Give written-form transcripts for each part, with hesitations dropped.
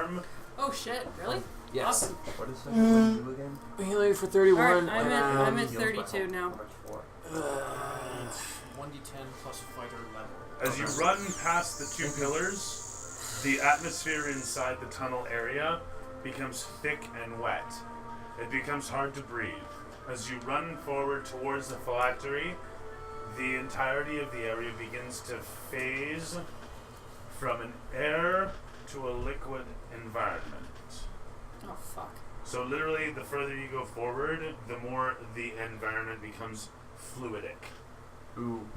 charm. Oh shit! Really? Yes. Awesome. What is that you do again? Healing for 31. Alright, I'm at 32 now. 1d10 plus fighter level. As you run past the two pillars, the atmosphere inside the tunnel area becomes thick and wet. It becomes hard to breathe. As you run forward towards the phylactery, the entirety of the area begins to phase from an air to a liquid environment. Oh fuck. So literally, the further you go forward, the more the environment becomes fluidic. Ooh.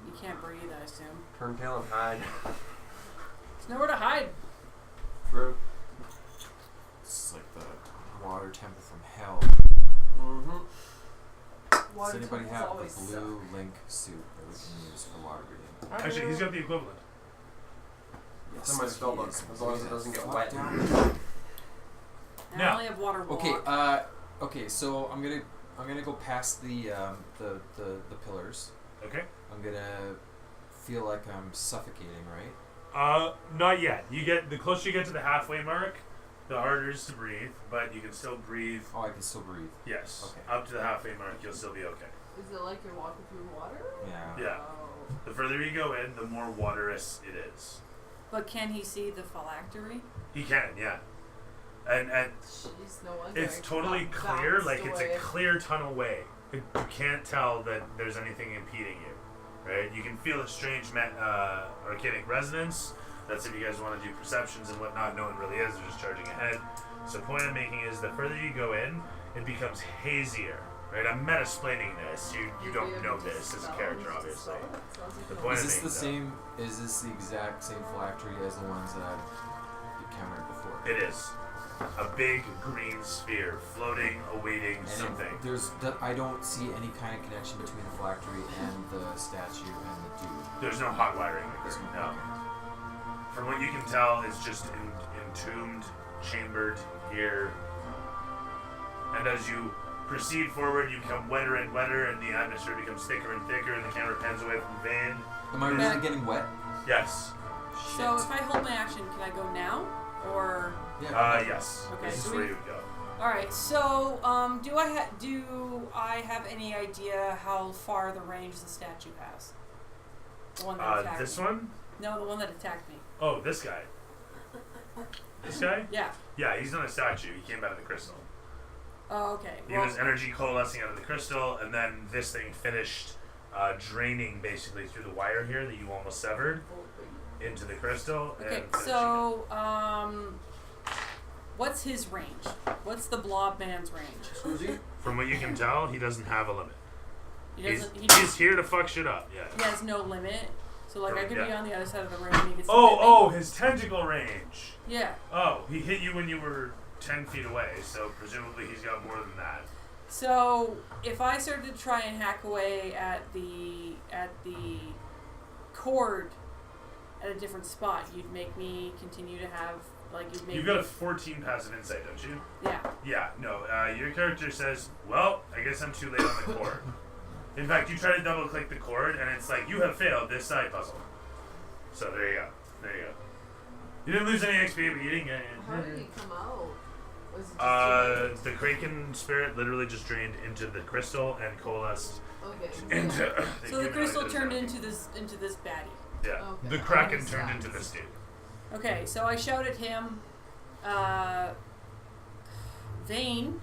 You can't breathe, I assume. Turn tail and hide. There's nowhere to hide. True. It's like the water temple from hell. Mm-hmm. Does anybody have the blue link suit that we can use for water breathing? Actually, he's got the equivalent. It's in my spell book, as long as it doesn't get wet. And I Now. only have water walk. Okay. Okay. So I'm gonna go past the pillars. Okay. I'm gonna feel like I'm suffocating, right? Not yet. The closer you get to the halfway mark, the harder it is to breathe, but you can still breathe. Oh, I can still breathe. Yes. Okay. Up to the halfway mark, you'll still be okay. Is it like you're walking through water? Yeah. Yeah. Oh. The further you go in, the more waterous it is. But can he see the phylactery? He can, yeah. And Jeez, no wonder. it's I totally got clear, bounced like it's away. a clear tunnel way. You can't tell that there's anything impeding you, right? You can feel a strange arcanic resonance. That's if you guys want to do perceptions and whatnot. No one really is. They're just charging ahead. So the point I'm making is the further you go in, it becomes hazier, right? I'm meta-splaining this. You don't know this as a character, obviously. The point Is I'm this the making, same? Is this the exact same phylactery as the ones that I've encountered before? It is a big green sphere floating, awaiting And something. I don't see any kind of connection between the phylactery and the statue and the dude. There's no hot wiring there, no. From what you can tell, it's just entombed, chambered here. And as you proceed forward, you become wetter and wetter, and the atmosphere becomes thicker and thicker, and the camera pans away from Vane. Am I really getting wet? Yes. So if I hold my action, can I go now? Or... Yeah. Yes. Okay, This is so where we- you would go. Alright, so, do I have any idea how far the range the statue has? The one that attacked This me. one? No, the one that attacked me. Oh, this guy. This guy? Yeah. Yeah, he's not a statue. He came out of the crystal. Oh, okay. He was energy coalescing out of the crystal, and then this thing finished draining basically through the wire here that you almost severed into the crystal. Okay, and finishing so, what's his range? What's the blob man's range? it. From what you can tell, he doesn't have a limit. He's He here to fuck shit up. Yeah. has no limit. So, like, I could be Yeah. on the other side of the room and he could Oh, his tentacle range. Yeah. Oh, he hit you when you were 10 feet away, so presumably he's got more than that. So, if I started to try and hack away at the cord at a different spot, you'd make me continue to have, like, you'd make You've got a 14 passive insight, don't you? Yeah. Yeah, no. Your character says, well, I guess I'm too late on the cord. In fact, you try to double click the cord, and it's like, you have failed this side puzzle. So there you go. There you go. You didn't lose any XP, but you didn't get any. How did he come out? Was it just The Kraken spirit literally just drained into the crystal and coalesced okay. into. So the crystal turned into this baddie. Yeah. Okay. The Kraken turned into this dude. Okay, so I shout at him, Vane,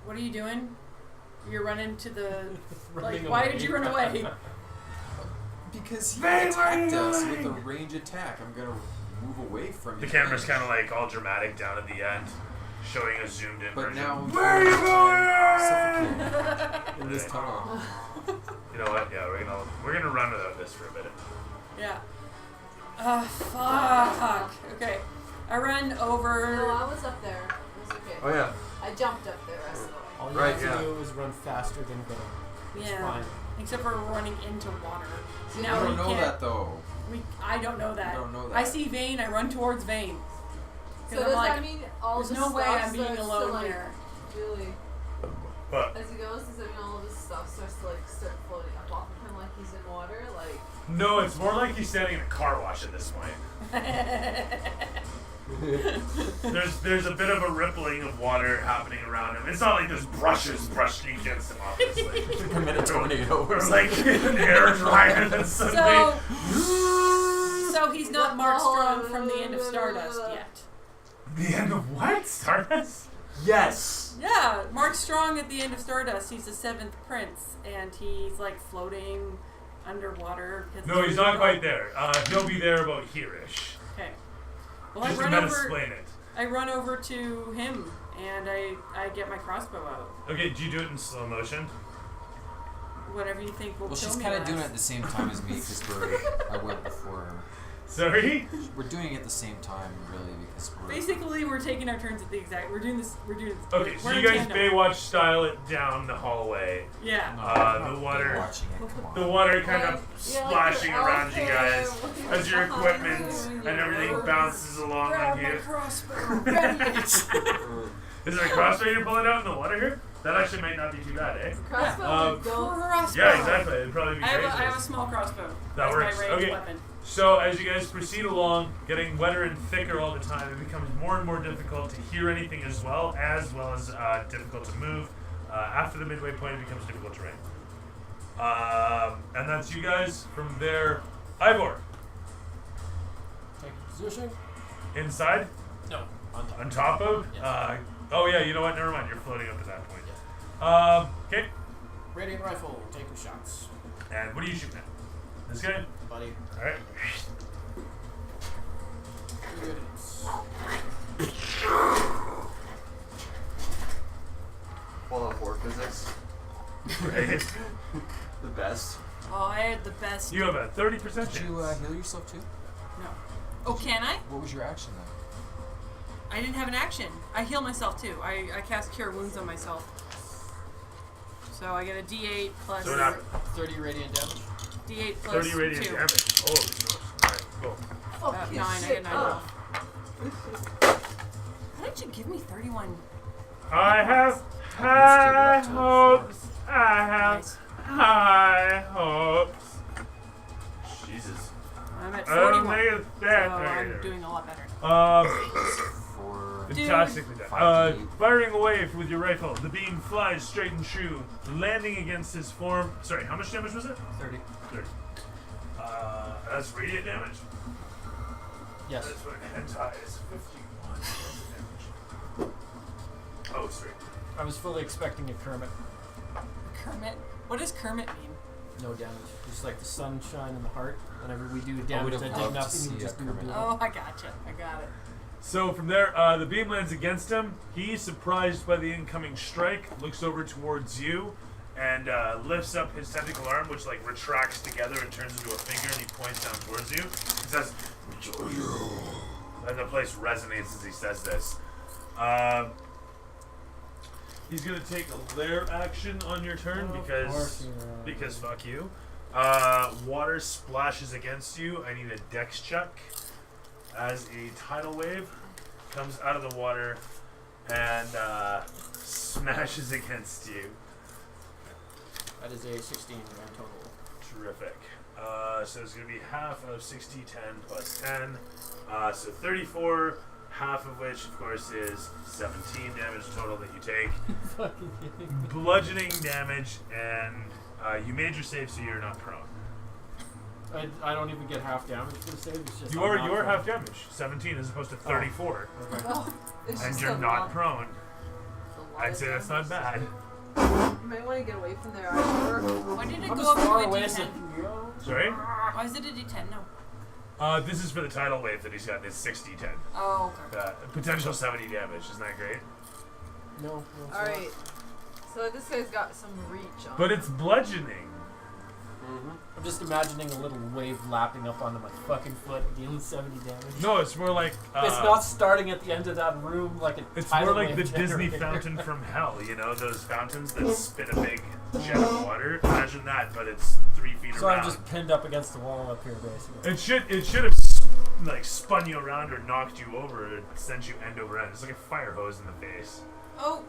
what are you doing? You're running to the... Running why away. did you run away? Because he Vane, attacked where are you us going? with a range attack. I'm gonna move away from The his camera's range. kind of like all dramatic down at the end, showing a zoomed in But version. now Where are you going? suffocating in this Okay. tunnel. You know what? Yeah, we're gonna run without this for a minute. Yeah. Fuck. Okay. I run over... No, I was up there. It was okay. Oh yeah. I jumped up there rest of the way. All you Right, have yeah. to do is run faster than go. It's Yeah. fine. Except for running into water. See, Now I we don't know can't... that though. I don't know that. You don't know that. I see Vane, I run towards Vane. So 'Cause does I'm like, that mean all there's this no way stuff I'm being starts to, alone like, here. Really, But as he goes, does that mean all of this stuff starts to like start floating up off of him like he's in water? Like No, it's more like he's standing in a car wash at this point. There's a bit of a rippling of water happening around him. It's not like there's brushes brushing against him, obviously. Commit a tornado. Or like an air dryer that's suddenly... So he's not Mark Strong from the end of Stardust yet. The end of what? Stardust? Yes. Yeah, Mark Strong at the end of Stardust. He's the 7th prince, and he's like floating underwater. No, he's not quite there. He'll be there about here-ish. Okay. Well, Just to I explain it. run over to him, and I get my crossbow out. Okay, do you do it in slow motion? Whatever you think will Well, kill she's me kind of less. doing it at the same time as me because I went before her. Sorry? We're doing it at the same time, really, because we're... Basically, we're taking our turns at the exact. We're doing this. Okay, so we're you in guys tandem. Baywatch style it down the hallway. Yeah. The water... Watching it, come on. The water kind of Yeah, splashing like around you guys outfit. as your equipment and everything bounces along on you. crossbow. Ready it. Is it a crossbow you're pulling out in the water here? That actually might not be too bad, eh? Crossbow would go. Crossbow. Yeah, exactly. It'd probably be I great. have a small crossbow. That That's works. my ranged Okay. weapon. So as you guys proceed along, getting wetter and thicker all the time, it becomes more and more difficult to hear anything as well as difficult to move. After the midway point, it becomes difficult to rain. And that's you guys. From there, Ivor, Take a position. inside, No, on top. on top of. Yes. Oh yeah, you know what? Never mind. You're floating up at that point. Okay. Radiant rifle. Take 2 shots, And what are you shooting at? This guy. buddy. All right. 2 good hits. Hold on, 4 physics. Right. The best. Oh, I had the best. You have a 30% chance. Did you heal yourself too? No. Oh, can I? What was your action then? I didn't have an action. I heal myself too. I cast Cure Wounds on myself. So I get a D8 plus So not 30 radiant damage. D8 plus 30 radiant 2. damage. Holy smokes. Alright, cool. Fuck 9. your I shit get 9 up. health. How did you give me 31? I have high hopes. I have Nice. high hopes. Jesus. I'm at Oh, 41. look at So that. I'm doing a lot better. For Fantastically done. 5d8. Firing away with your rifle, the beam flies straight and true, landing against his form. Sorry, how much damage was it? 30. 30. That's radiant damage. Yes. That's what hentai is. 51 damage. Oh, sorry. I was fully expecting a Kermit. Kermit? What does Kermit mean? No damage. Just like the sunshine and the heart. Whenever we do I damage, would've I loved dig to nothing see and just do Kermit. it. Oh, I gotcha. I got it. So from there, the beam lands against him. He's surprised by the incoming strike, looks over towards you, and lifts up his tentacle arm, which like retracts together and turns into a finger, and he points down towards you. He says, and the place resonates as he says this. He's gonna take a lair action on your turn because fuck you. Water splashes against you. I need a dex check. As a tidal wave comes out of the water and smashes against you. That is a 16 grand total. Terrific. So it's going to be half of 60, 10 plus 10. So 34, half of which, of course, is 17 damage total that you take. Fucking kidding me. Bludgeoning damage, and you made your save, so you're not prone. I don't even get half damage for the save. It's just You are half damage. 17 as opposed to 34. Okay. Oh, it's And just you're a not lot- prone. it's a lot I'd of say that's not damage. bad. You might want to get away from there. Ivor. Why did it I'm go as up far to a away as I D10? can go. Sorry? Why is it a D10? No. This is for the tidal wave that he's got. It's 60, 10. Oh, okay. Potential 70 damage. Isn't that great? No. it's not. Alright. So this guy's got some reach on But him. it's bludgeoning. I'm just imagining a little wave lapping up onto my fucking foot, dealing 70 damage. No, it's more like It's not starting at the end of that room like a it's tidal more like the wave Disney generator. fountain from hell. You know those fountains that spit a big jet of water. Imagine that, but it's 3 feet So around. I'm just pinned up against the wall up here, basically. It should have like spun you around or knocked you over. It sent you end over end. It's like a fire hose in the face. Oh,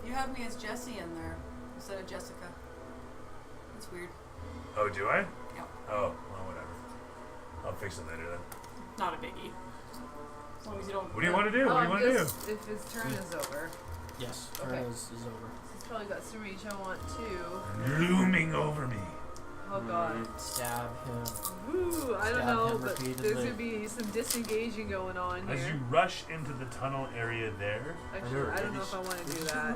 you have me as Jesse in there instead of Jessica. That's weird. Oh, do I? Yeah. Oh, well, I'll fix it later then. Not a biggie. As long as you don't. What do you want to do? What do you want to do? If his turn is over. Yes, Okay. hers is over. He's probably got some reach. I want to. Looming over me. Oh god. Stab him. Ooh, I don't Stab know, him but there's repeatedly. gonna be some disengaging going on As you here. rush into the tunnel area there, Actually, I don't know if I want to do that.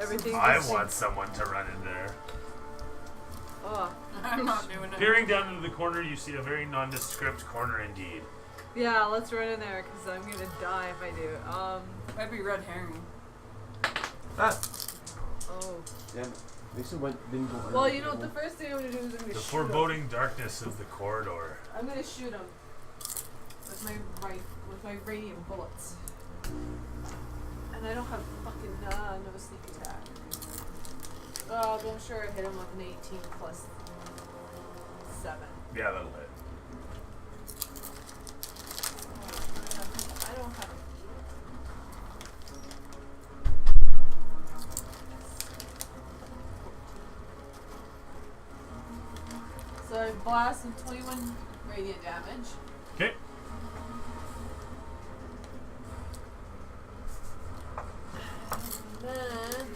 Everything. I want someone to run in there. Oh, I'm not doing it. Peering down into the corner, you see a very nondescript corner indeed. yeah. Let's run in there because I'm gonna die if I do. Might be red herring. Ah! Oh. Damn it. Mason didn't go under Well, the you know what? The table. first thing I'm gonna do is I'm gonna The shoot him. foreboding darkness of the corridor. I'm gonna shoot him with my radium bullets. And I don't have fucking no sneak attack. Oh, but I'm sure I hit him with an 18 plus 7. Yeah, that'll hit. I don't have. So I blasted 21 radiant damage. Okay. And then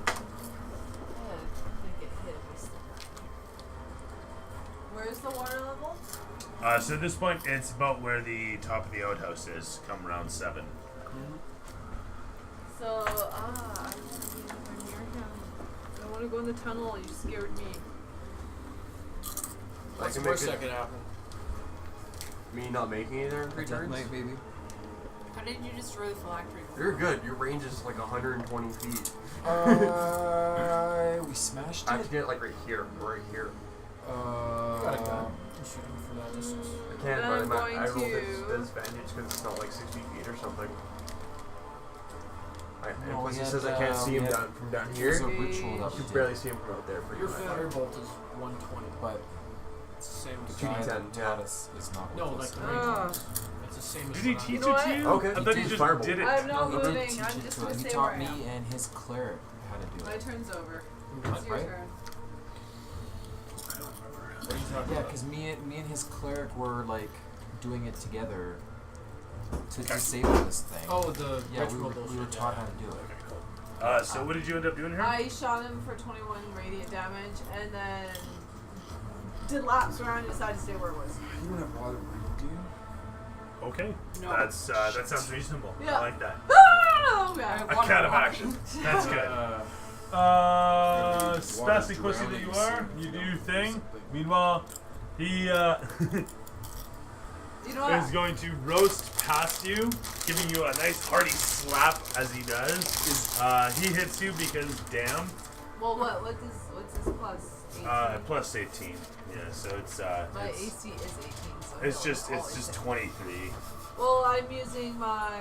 I get hit if I still have. Where's the water level? So at this point, it's about where the top of the outhouse is, come round 7. So, I want to be nowhere near him. I don't want to go in the tunnel. You scared me. I can Worst make that it. could happen. Me not making it there in 3 turns? Night, baby. How did you destroy the phylactery? You're good. Your range is like 120 feet. We smashed I have it. to get it like right here. Right here. You got a gun. You shoot him from that distance. I can, Then but I'm I rolled going this to- disadvantage because it's not like 60 feet or something. And No, plus we it had, says I can't see him we had- down from down There's here. a ritual that You we can barely did, see him from out there. Pretty Your much. firebolt is 120. but It's the same the as guy D10, that yeah. taught us is not No, with like us. the Ah. range. It's the same as Did he what I- teach You know it to what? you? Okay, I he thought he teaches just firebolt. did it. I'm not He did moving. teach I'm it just to going us. to He stay taught where I me am. and his cleric how to do My it. turn's over. What? It's your Right? turn. What are you talking Yeah, about? because me and his cleric were like doing it together to disable this thing. Oh, the yeah, ritual bullshit. we were taught how to do it. So what did you end up doing here? I shot him for 21 radiant damage and then did laps around and decided to stay where it was. You don't have water, do you? Okay. No. That's that sounds reasonable. Yeah. I like that. Oh, yeah. A cat of action. That's good. Spastic pussy that you are, you do your thing. Meanwhile, he You know what? is going to roast past you, giving you a nice hearty slap as he does. He hits you because damn. Well, what's his plus? 18? Plus 18. Yeah, so it's My it's, AC is 18, so it's he'll just always hit. 23. Well, I'm using my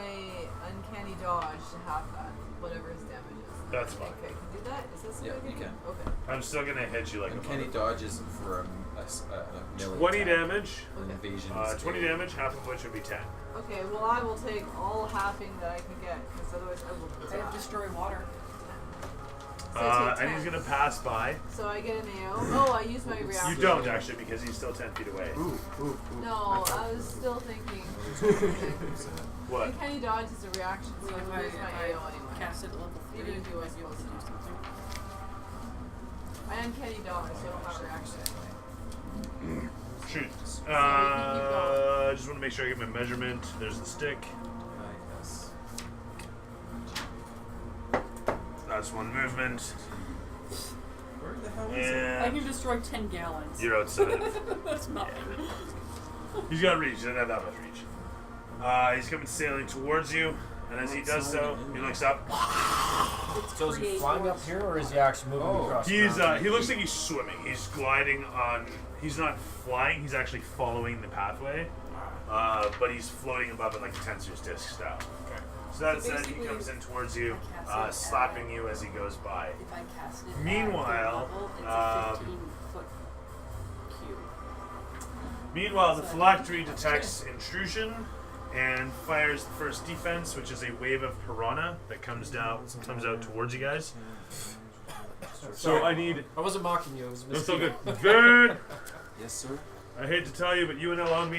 uncanny dodge to half that, whatever his damage is. That's I fine. think I can do that. Is that something Yeah, I you do? can. Okay. I'm still gonna hit you like Uncanny a dodge isn't for a melee 20 attack. damage. An Okay. invasion. 20 damage, half of which would be 10. Okay. Well, I will take all halving that I can get, because otherwise I will I have die. destroy water. So I take And he's 10. gonna pass by. So I get an AO. Oh, I use my reaction. You don't actually because he's still 10 feet away. Ooh, ooh, ooh. No, I was still thinking. What? Uncanny dodge is a reaction, so If I I, lose my if AO I anyway. cast it at level 3, Even if he was I'd be able to do something. I uncanny dodge, so I don't have a reaction anyway. Shoot. keep I just want to make sure I get my measurement. There's the stick. Yes. That's one movement. Where the hell is it? I And can destroy 10 gallons. you're outside. That's nothing. He's got reach. He doesn't have that much reach. He's coming sailing towards you. And as he does so, he looks up. So is he Create flying up force. here, or is he actually moving across? He's the ground? he looks like he's swimming. He's gliding on. He's not flying. He's actually following the pathway. But he's floating above it like a tensor's disc style. Okay. So that So said, he basically, comes in towards you, I cast it slapping you as he goes by. If I cast it Meanwhile, at third level, it's a 15-foot cube. Meanwhile, the phylactery detects intrusion and fires the first defense, which is a wave of piranha that comes out towards you guys. So I need. I wasn't mocking you. It was a That's so mistake. good. Good. Yes, sir. I hate to tell you, but UNL on me.